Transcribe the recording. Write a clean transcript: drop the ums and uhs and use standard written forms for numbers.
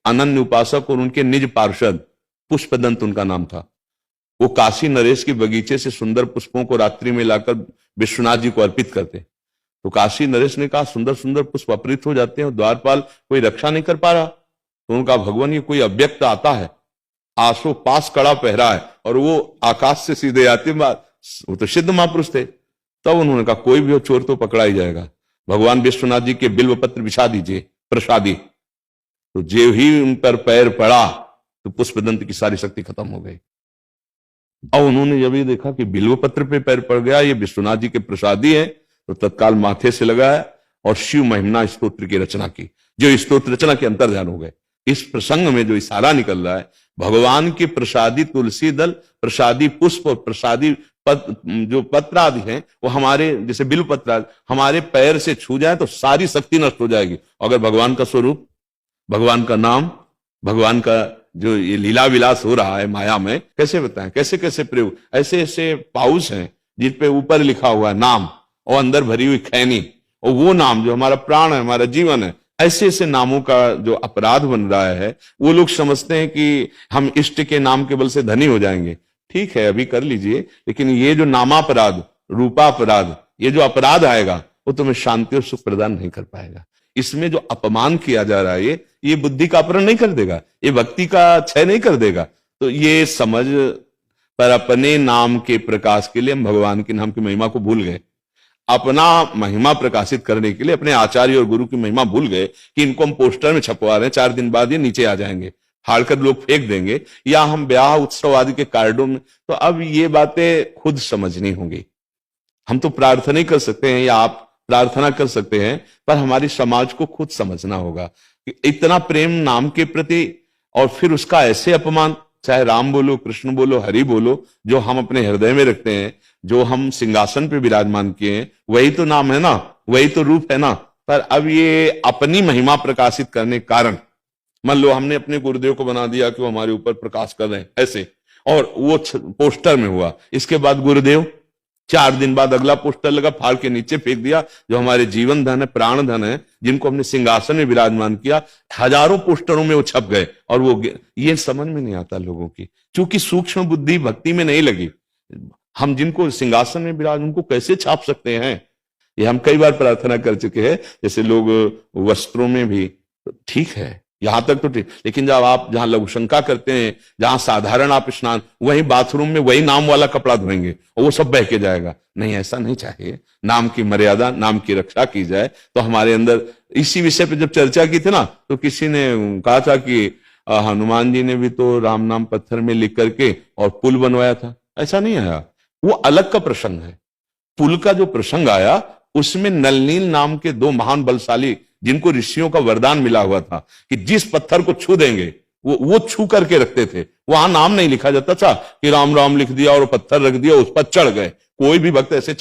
अनन्य उपासक और उनके निज पार्षद, पुष्पदंत उनका नाम था। वो काशी नरेश के बगीचे से सुंदर पुष्पों को रात्रि में लाकर विश्वनाथ जी को अर्पित करते। तो काशी नरेश ने कहा सुंदर सुंदर पुष्प अपहृत हो जाते हैं और द्वारपाल कोई रक्षा नहीं कर पा रहा। तो उनका भगवान ये कोई अव्यक्त आता है, आसो पास कड़ा पहरा है और वो आकाश से सीधे आते, वो तो सिद्ध महापुरुष थे। तब उन्होंने कहा कोई भी हो चोर तो पकड़ा ही जाएगा, भगवान विश्वनाथ जी के बिल्व पत्र बिछा दीजिए प्रसादी। तो जो ही उन पर पैर पड़ा तो पुष्पदंत की सारी शक्ति खत्म हो गई। अब उन्होंने जब ये देखा कि बिल्व पत्र पे पैर पड़ गया, ये विश्वनाथ जी के प्रसादी है, तो तत्काल माथे से लगाया और शिव महिमा स्तोत्र की रचना की, जो स्तोत्र रचना के अंतर्ध्यान हो गए। इस प्रसंग में जो इशारा निकल रहा है, भगवान के प्रसादी तुलसी दल, प्रसादी पुष्प और प्रसादी जो पत्र आदि हैं, वो हमारे जैसे बिल्व पत्र हमारे पैर से छू जाए तो सारी शक्ति नष्ट हो जाएगी। अगर भगवान का स्वरूप, भगवान का नाम, भगवान का जो ये लीला विलास हो रहा है माया में, कैसे बताएं, कैसे कैसे प्रयोग। ऐसे ऐसे पाउच हैं जिन पे ऊपर लिखा हुआ है नाम और अंदर भरी हुई खैनी, और वो नाम जो हमारा प्राण है, हमारा जीवन है। ऐसे ऐसे नामों का जो अपराध बन रहा है, वो लोग समझते हैं कि हम इष्ट के नाम के बल से धनी हो जाएंगे। ठीक है, अभी कर लीजिए, लेकिन ये जो नामापराध, रूपापराध, ये जो अपराध आएगा वो तुम्हें शांति और सुख प्रदान नहीं कर पाएगा। इसमें जो अपमान किया जा रहा है, ये बुद्धि का अपहरण नहीं कर देगा, ये भक्ति का क्षय नहीं कर देगा। तो ये समझ पर अपने नाम के प्रकाश के लिए हम भगवान के नाम की महिमा को भूल गए, अपना महिमा प्रकाशित करने के लिए अपने आचार्य और गुरु की महिमा भूल गए कि इनको हम पोस्टर में छपवा रहे हैं, 4 दिन बाद ये नीचे आ जाएंगे, फाड़कर लोग फेंक देंगे, या हम ब्याह उत्सव आदि के कार्डों में। तो अब ये बातें खुद समझनी होंगी। हम तो प्रार्थना ही कर सकते हैं, या आप प्रार्थना कर सकते हैं, पर हमारी समाज को खुद समझना होगा कि इतना प्रेम नाम के प्रति और फिर उसका ऐसे अपमान, चाहे राम बोलो, कृष्ण बोलो, हरि बोलो, जो हम अपने हृदय में रखते हैं, जो हम सिंहासन पे विराजमान किए हैं, वही तो नाम है ना, वही तो रूप है ना। पर अब ये अपनी महिमा प्रकाशित करने के कारण, मान लो हमने अपने गुरुदेव को बना दिया कि वो हमारे ऊपर प्रकाश कर रहे हैं ऐसे, और वो पोस्टर में हुआ। इसके बाद गुरुदेव 4 दिन बाद अगला पोस्टर लगा, फाड़ के नीचे फेंक दिया। जो हमारे जीवन धन है, प्राण धन है, जिनको हमने सिंहासन में विराजमान किया, हजारों पोस्टरों में वो छप गए। और वो ये समझ में नहीं आता लोगों की, क्योंकि सूक्ष्म बुद्धि भक्ति में नहीं लगी। हम जिनको सिंहासन में विराज, उनको कैसे छाप सकते हैं? ये हम कई बार प्रार्थना कर चुके हैं। जैसे लोग वस्त्रों में भी, ठीक है, यहां तक तो ठीक, लेकिन जब आप जहां लघुशंका करते हैं, जहां साधारण आप स्नान, वही बाथरूम में वही नाम वाला कपड़ा धोएंगे और वो सब बह के जाएगा। नहीं, ऐसा नहीं चाहिए। नाम की मर्यादा, नाम की रक्षा की जाए। तो हमारे अंदर इसी विषय पे जब चर्चा की थी ना, तो किसी ने कहा था कि हनुमान जी ने भी तो राम नाम पत्थर में लिख करके और पुल बनवाया था। ऐसा नहीं आया, वो अलग का प्रसंग है। पुल का जो प्रसंग आया, उसमें नलनील नाम के 2 महान बलशाली, जिनको ऋषियों का वरदान मिला हुआ था कि जिस पत्थर को छू देंगे वो छू करके रखते थे। वहां नाम नहीं लिखा जाता था कि राम राम लिख दिया और पत्थर रख दिया, उस पर चढ़ गए। कोई भी भक्त ऐसे